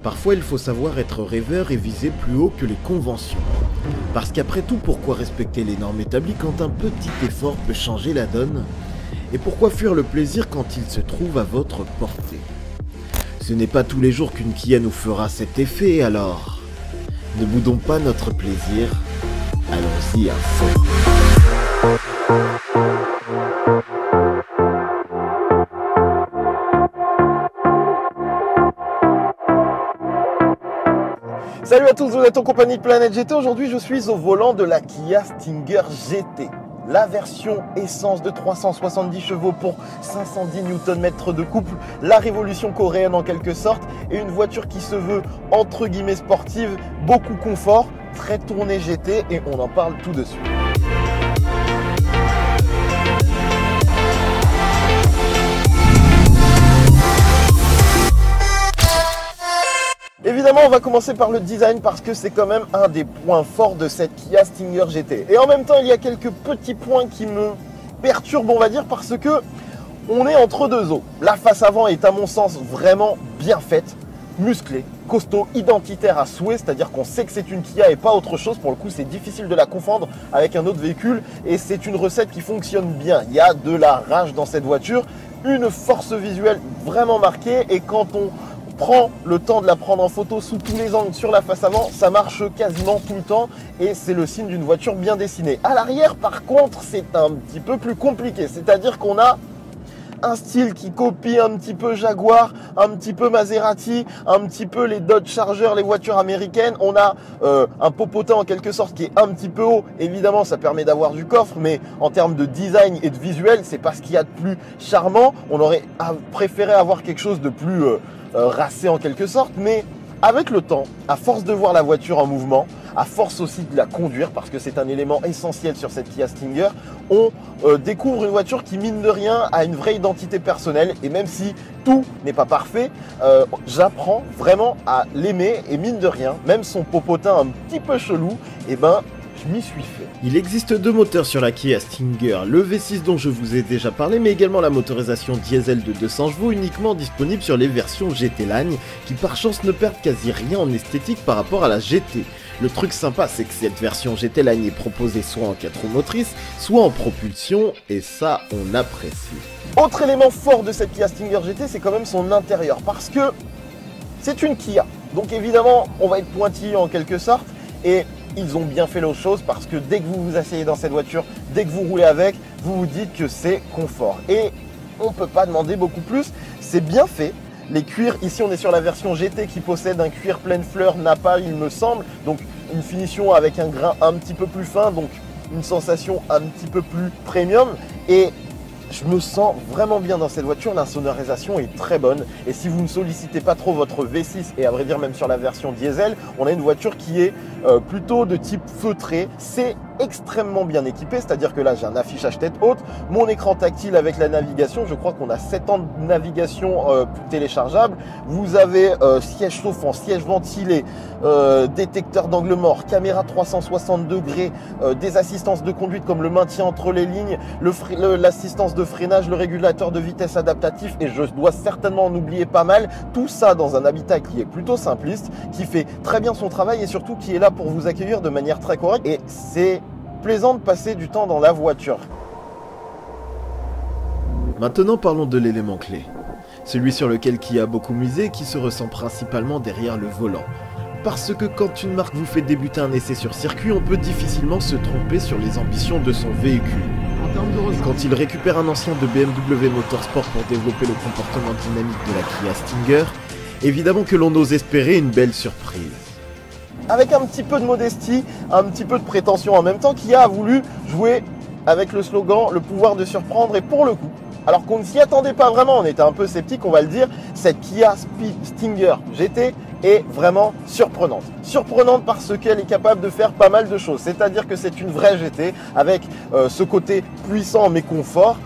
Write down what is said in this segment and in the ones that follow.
Parfois il faut savoir être rêveur et viser plus haut que les conventions. Parce qu'après tout, pourquoi respecter les normes établies quand un petit effort peut changer la donne? Et pourquoi fuir le plaisir quand il se trouve à votre portée? Ce n'est pas tous les jours qu'une Kia nous fera cet effet, alors ne boudons pas notre plaisir, allons-y à fond. Salut à tous, vous êtes en compagnie de Planète GT. Aujourd'hui, je suis au volant de la Kia Stinger GT. La version essence de 370 chevaux pour 510 Nm de couple. La révolution coréenne en quelque sorte. Et une voiture qui se veut entre guillemets sportive, beaucoup confort, très tournée GT et on en parle tout de suite. Évidemment, on va commencer par le design parce que c'est quand même un des points forts de cette Kia Stinger GT. Et en même temps, il y a quelques petits points qui me perturbent, on va dire, parce que on est entre deux eaux. La face avant est à mon sens vraiment bien faite, musclée, costaud, identitaire à souhait, c'est-à-dire qu'on sait que c'est une Kia et pas autre chose. Pour le coup, c'est difficile de la confondre avec un autre véhicule et c'est une recette qui fonctionne bien. Il y a de la rage dans cette voiture, une force visuelle vraiment marquée et quand on prend le temps de la prendre en photo sous tous les angles sur la face avant, ça marche quasiment tout le temps et c'est le signe d'une voiture bien dessinée. À l'arrière, par contre, c'est un petit peu plus compliqué, c'est-à-dire qu'on a un style qui copie un petit peu Jaguar, un petit peu Maserati, un petit peu les Dodge Charger, les voitures américaines. On a un popotin en quelque sorte qui est un petit peu haut. Évidemment, ça permet d'avoir du coffre, mais en termes de design et de visuel, c'est pas ce qu'il y a de plus charmant. On aurait préféré avoir quelque chose de plus racé en quelque sorte, mais avec le temps, à force de voir la voiture en mouvement, à force aussi de la conduire, parce que c'est un élément essentiel sur cette Kia Stinger, on découvre une voiture qui, mine de rien, a une vraie identité personnelle. Et même si tout n'est pas parfait, j'apprends vraiment à l'aimer. Et mine de rien, même son popotin un petit peu chelou, eh ben, je m'y suis fait. Il existe deux moteurs sur la Kia Stinger, le V6 dont je vous ai déjà parlé, mais également la motorisation diesel de 200 chevaux uniquement disponible sur les versions GT Line, qui par chance ne perdent quasi rien en esthétique par rapport à la GT. Le truc sympa, c'est que cette version GT Line est proposée soit en 4 roues motrices, soit en propulsion, et ça, on apprécie. Autre élément fort de cette Kia Stinger GT, c'est quand même son intérieur, parce que c'est une Kia. Donc évidemment, on va être pointillé en quelque sorte, et ils ont bien fait les choses parce que dès que vous vous asseyez dans cette voiture, dès que vous roulez avec, vous vous dites que c'est confort. Et on ne peut pas demander beaucoup plus, c'est bien fait. Les cuirs, ici on est sur la version GT qui possède un cuir pleine fleur Nappa il me semble, donc une finition avec un grain un petit peu plus fin, donc une sensation un petit peu plus premium. Et je me sens vraiment bien dans cette voiture, la sonorisation est très bonne et si vous ne sollicitez pas trop votre V6 et à vrai dire même sur la version diesel, on a une voiture qui est plutôt de type feutré. C'est extrêmement bien équipé, c'est-à-dire que là j'ai un affichage tête haute, mon écran tactile avec la navigation, je crois qu'on a 7 ans de navigation téléchargeable, vous avez siège chauffant, siège ventilé, détecteur d'angle mort, caméra 360 degrés, des assistances de conduite comme le maintien entre les lignes, l'assistance de freinage, le régulateur de vitesse adaptatif et je dois certainement en oublier pas mal, tout ça dans un habitat qui est plutôt simpliste, qui fait très bien son travail et surtout qui est là pour vous accueillir de manière très correcte et c'est plaisant de passer du temps dans la voiture. Maintenant parlons de l'élément clé, celui sur lequel Kia a beaucoup misé et qui se ressent principalement derrière le volant. Parce que quand une marque vous fait débuter un essai sur circuit, on peut difficilement se tromper sur les ambitions de son véhicule. Et quand il récupère un ancien de BMW Motorsport pour développer le comportement dynamique de la Kia Stinger, évidemment que l'on ose espérer une belle surprise. Avec un petit peu de modestie, un petit peu de prétention en même temps, Kia a voulu jouer avec le slogan « Le pouvoir de surprendre » et pour le coup, alors qu'on ne s'y attendait pas vraiment, on était un peu sceptique, on va le dire, cette Kia Stinger GT est vraiment surprenante. Surprenante parce qu'elle est capable de faire pas mal de choses, c'est-à-dire que c'est une vraie GT avec ce côté puissant mais confort.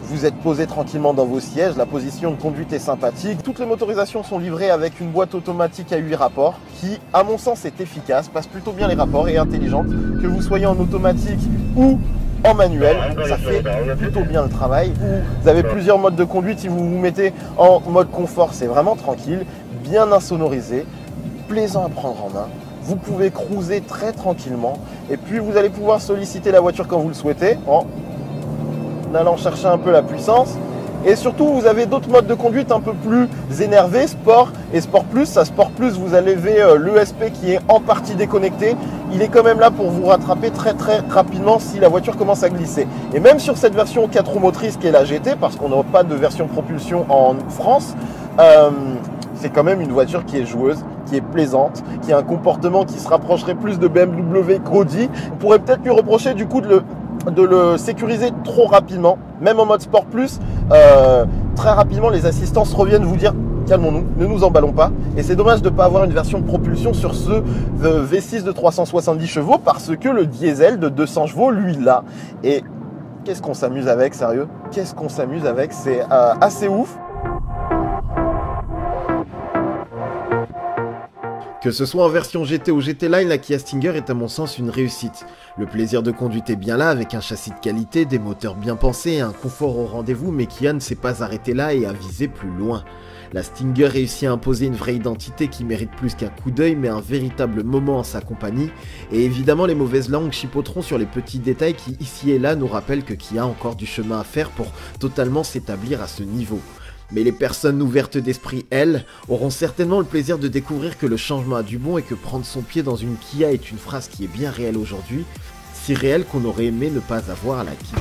Vous êtes posé tranquillement dans vos sièges, la position de conduite est sympathique. Toutes les motorisations sont livrées avec une boîte automatique à 8 rapports qui, à mon sens, est efficace, passe plutôt bien les rapports et est intelligente. Que vous soyez en automatique ou en manuel, ça fait plutôt bien le travail. Vous avez plusieurs modes de conduite, si vous vous mettez en mode confort, c'est vraiment tranquille, bien insonorisé, plaisant à prendre en main. Vous pouvez cruiser très tranquillement et puis vous allez pouvoir solliciter la voiture quand vous le souhaitez en allant chercher un peu la puissance. Et surtout, vous avez d'autres modes de conduite un peu plus énervés, Sport et Sport Plus. À Sport Plus, vous avez l'ESP qui est en partie déconnecté. Il est quand même là pour vous rattraper très rapidement si la voiture commence à glisser. Et même sur cette version 4 roues motrices qui est la GT, parce qu'on n'a pas de version propulsion en France, c'est quand même une voiture qui est joueuse, qui est plaisante, qui a un comportement qui se rapprocherait plus de BMW qu'Audi. On pourrait peut-être lui reprocher du coup de le sécuriser trop rapidement, même en mode Sport Plus, très rapidement les assistances reviennent vous dire calmons-nous, ne nous emballons pas. Et c'est dommage de ne pas avoir une version de propulsion sur ce V6 de 370 chevaux parce que le diesel de 200 chevaux, lui, là. Et qu'est-ce qu'on s'amuse avec, sérieux? Qu'est-ce qu'on s'amuse avec? C'est assez ouf. Que ce soit en version GT ou GT Line, la Kia Stinger est à mon sens une réussite. Le plaisir de conduite est bien là, avec un châssis de qualité, des moteurs bien pensés et un confort au rendez-vous, mais Kia ne s'est pas arrêté là et a visé plus loin. La Stinger réussit à imposer une vraie identité qui mérite plus qu'un coup d'œil, mais un véritable moment en sa compagnie, et évidemment les mauvaises langues chipoteront sur les petits détails qui ici et là nous rappellent que Kia a encore du chemin à faire pour totalement s'établir à ce niveau. Mais les personnes ouvertes d'esprit, elles, auront certainement le plaisir de découvrir que le changement a du bon et que prendre son pied dans une Kia est une phrase qui est bien réelle aujourd'hui, si réelle qu'on aurait aimé ne pas avoir à la quitter.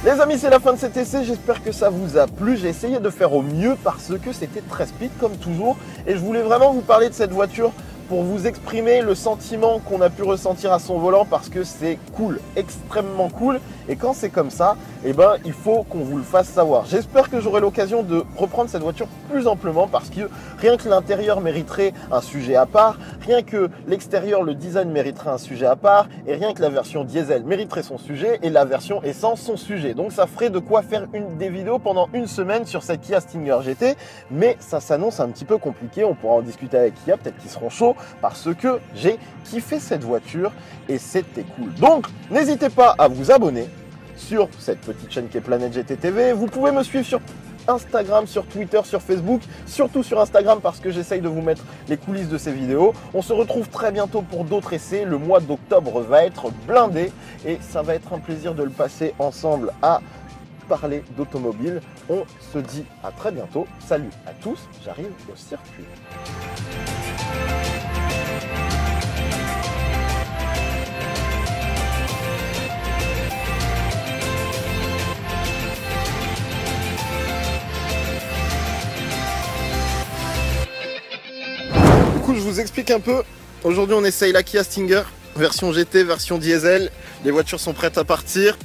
Les amis, c'est la fin de cet essai, j'espère que ça vous a plu. J'ai essayé de faire au mieux parce que c'était très speed comme toujours et je voulais vraiment vous parler de cette voiture pour vous exprimer le sentiment qu'on a pu ressentir à son volant parce que c'est cool, extrêmement cool. Et quand c'est comme ça, eh ben, il faut qu'on vous le fasse savoir. J'espère que j'aurai l'occasion de reprendre cette voiture plus amplement parce que rien que l'intérieur mériterait un sujet à part, rien que l'extérieur, le design mériterait un sujet à part et rien que la version diesel mériterait son sujet et la version essence son sujet. Donc ça ferait de quoi faire des vidéos pendant une semaine sur cette Kia Stinger GT, mais ça s'annonce un petit peu compliqué. On pourra en discuter avec Kia, peut-être qu'ils seront chauds parce que j'ai kiffé cette voiture et c'était cool. Donc n'hésitez pas à vous abonner sur cette petite chaîne qui est Planète GT TV. Vous pouvez me suivre sur Instagram, sur Twitter, sur Facebook, surtout sur Instagram parce que j'essaye de vous mettre les coulisses de ces vidéos. On se retrouve très bientôt pour d'autres essais. Le mois d'octobre va être blindé et ça va être un plaisir de le passer ensemble à parler d'automobile. On se dit à très bientôt. Salut à tous, j'arrive au circuit. Je vous explique un peu. Aujourd'hui on essaye la Kia Stinger, version GT, version diesel. Les voitures sont prêtes à partir.